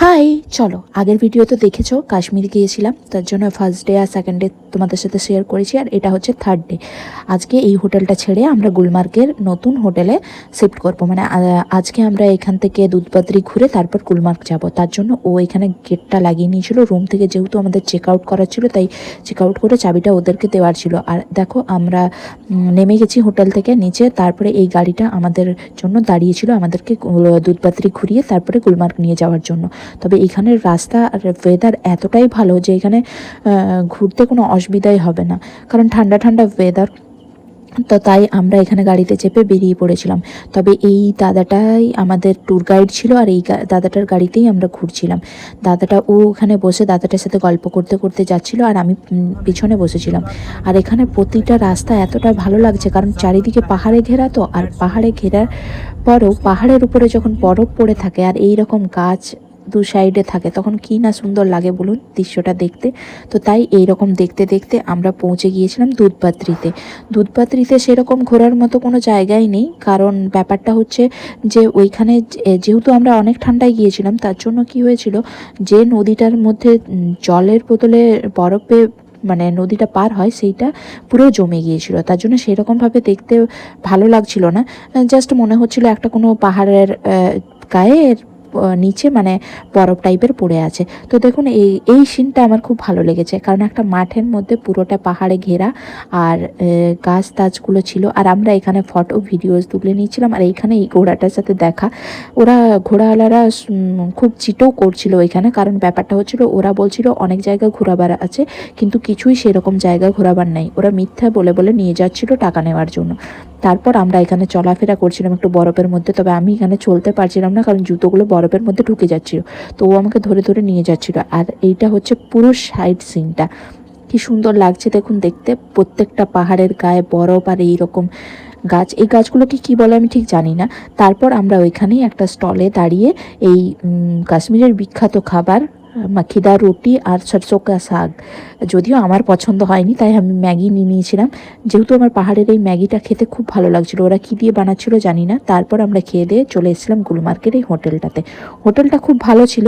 High, চলো আগের video তো দেখেছো, কাশ্মীর গিয়েছিলাম, তার জন্য ফার্স্ট ডে আর সেকেন্ড ডে তোমাদের সাথে শেয়ার করেছি, আর এটা হচ্ছে থার্ড ডে। আজকে এই হোটেলটা ছেড়ে আমরা গুলমার্গের নতুন হোটেলে শিফট করবো, মানে আজকে আমরা এখান থেকে দুধপাত্রি ঘুরে তারপর গুলমার্গ যাব। তার জন্য ও এখানে গেটটা লাগিয়ে নিয়েছিল রুম থেকে, যেহেতু আমাদের চেক আউট করার ছিল, তাই চেক আউট করে চাবিটা ওদেরকে দেওয়ার ছিল। আর দেখো আমরা নেমে গেছি হোটেল থেকে নিচে, তারপরে এই গাড়িটা আমাদের জন্য দাঁড়িয়েছিল আমাদেরকে দুধপাত্রি ঘুরিয়ে তারপরে গুলমার্গ নিয়ে যাওয়ার জন্য। তবে এখানের রাস্তা আর ওয়েদার এতটাই ভালো যে এখানে ঘুরতে কোনো অসুবিধাই হবে না, কারণ ঠান্ডা ঠান্ডা ওয়েদার। তো তাই আমরা এখানে গাড়িতে চেপে বেরিয়ে পড়েছিলাম। তবে এই দাদাটাই আমাদের ট্যুর গাইড ছিল, আর এই দাদাটার গাড়িতেই আমরা ঘুরছিলাম। দাদাটা ওখানে বসে দাদাটার সাথে গল্প করতে করতে যাচ্ছিল, আর আমি পিছনে বসেছিলাম। আর এখানে প্রতিটা রাস্তা এতটা ভালো লাগছে, কারণ চারিদিকে পাহাড়ে ঘেরা, তো আর পাহাড়ে ঘেরার পরও পাহাড়ের উপরে যখন বরফ পড়ে থাকে আর এই রকম গাছ দু সাইডে থাকে, তখন কি না সুন্দর লাগে বলুন দৃশ্যটা দেখতে। তো তাই এই রকম দেখতে দেখতে আমরা পৌঁছে গিয়েছিলাম দুধপাত্রিতে। দুধপাত্রিতে সেরকম ঘোরার মতো কোনো জায়গাই নেই, কারণ ব্যাপারটা হচ্ছে যে ওইখানে যেহেতু আমরা অনেক ঠান্ডায় গিয়েছিলাম, তার জন্য কি হয়েছিল যে নদীটার মধ্যে জলের বদলে বরফে মানে নদীটা পার হয়, সেইটা পুরো জমে গিয়েছিল। তার জন্য সেরকমভাবে দেখতে ভালো লাগছিল না, জাস্ট মনে হচ্ছিল একটা কোনো পাহাড়ের গায়ে নিচে মানে বরফ টাইপের পড়ে আছে। তো দেখুন এই সিনটা আমার খুব ভালো লেগেছে, কারণ একটা মাঠের মধ্যে পুরোটা পাহাড়ে ঘেরা আর গাছ টাছগুলো ছিল, আর আমরা এখানে ফটো ভিডিওস তুলে নিয়েছিলাম। আর এইখানে এই ঘোড়াটার সাথে দেখা, ওরা ঘোড়াওয়ালারা খুব চিটও করছিল এখানে, কারণ ব্যাপারটা হচ্ছিল ওরা বলছিল অনেক জায়গা ঘোরাবার আছে, কিন্তু কিছুই সেরকম জায়গা ঘোরাবার নেই। ওরা মিথ্যা বলে বলে নিয়ে যাচ্ছিল টাকা নেওয়ার জন্য। তারপর আমরা এখানে চলাফেরা করছিলাম একটু বরফের মধ্যে, তবে আমি এখানে চলতে পারছিলাম না, কারণ জুতোগুলো বরফের মধ্যে ঢুকে যাচ্ছিল। তো ও আমাকে ধরে ধরে নিয়ে যাচ্ছিল। আর এইটা হচ্ছে পুরো সাইড সিনটা, কি সুন্দর লাগছে দেখুন দেখতে। প্রত্যেকটা পাহাড়ের গায়ে বরফ আর এইরকম গাছ, এই গাছগুলোকে কি বলে আমি ঠিক জানি না। তারপর আমরা ওইখানেই একটা স্টলে দাঁড়িয়ে এই কাশ্মীরের বিখ্যাত খাবার মাখিদার রুটি আর সরষো কা শাক, যদিও আমার পছন্দ হয়নি তাই আমি ম্যাগি নিয়ে নিয়েছিলাম, যেহেতু আমার পাহাড়ের এই ম্যাগিটা খেতে খুব ভালো লাগছিল। ওরা কী দিয়ে বানাচ্ছিল জানি না। তারপর আমরা খেয়ে দিয়ে চলে এসেছিলাম গুলমার্গের এই হোটেলটাতে। হোটেলটা খুব ভালো ছিল,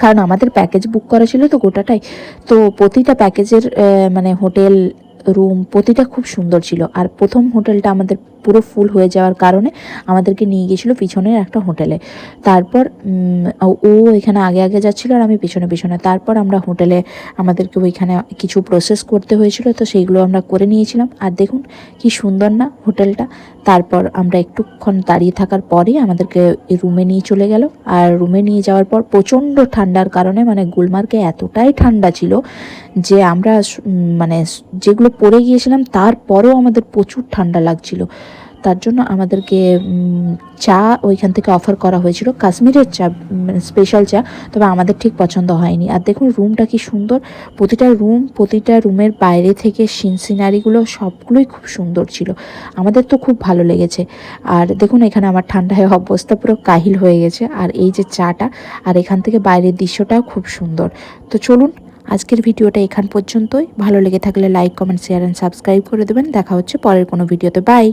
কারণ আমাদের প্যাকেজ বুক করা ছিল তো গোটাটাই। তো প্রতিটা প্যাকেজের মানে হোটেল রুম প্রতিটা খুব সুন্দর ছিল। আর প্রথম হোটেলটা আমাদের পুরো ফুল হয়ে যাওয়ার কারণে আমাদেরকে নিয়ে গিয়েছিলো পিছনের একটা হোটেলে। তারপর ও এখানে আগে আগে যাচ্ছিলো আর আমি পিছনে পিছনে। তারপর আমরা হোটেলে আমাদেরকে ওইখানে কিছু প্রসেস করতে হয়েছিল, তো সেইগুলো আমরা করে নিয়েছিলাম। আর দেখুন কি সুন্দর না হোটেলটা। তারপর আমরা একটুক্ষণ দাঁড়িয়ে থাকার পরেই আমাদেরকে রুমে নিয়ে চলে গেল। আর রুমে নিয়ে যাওয়ার পর প্রচণ্ড ঠান্ডার কারণে মানে গুলমার্গে এতটাই ঠান্ডা ছিল যে আমরা মানে যেগুলো পরে গিয়েছিলাম তারপরেও আমাদের প্রচুর ঠান্ডা লাগছিল। তার জন্য আমাদেরকে চা ওইখান থেকে অফার করা হয়েছিল, কাশ্মীরের চা, স্পেশাল চা, তবে আমাদের ঠিক পছন্দ হয়নি। আর দেখুন রুমটা কি সুন্দর, প্রতিটা রুমের বাইরে থেকে সিনারিগুলো সবগুলোই খুব সুন্দর ছিল। আমাদের তো খুব ভালো লেগেছে। আর দেখুন এখানে আমার ঠান্ডায় অবস্থা পুরো কাহিল হয়ে গেছে। আর এই যে চাটা, আর এখান থেকে বাইরের দৃশ্যটাও খুব সুন্দর। তো চলুন আজকের ভিডিওটা এখান পর্যন্তই। ভালো লেগে থাকলে like, comment, share and subscribe করে দেবেন। দেখা হচ্ছে পরের কোনো ভিডিওতে। বাই।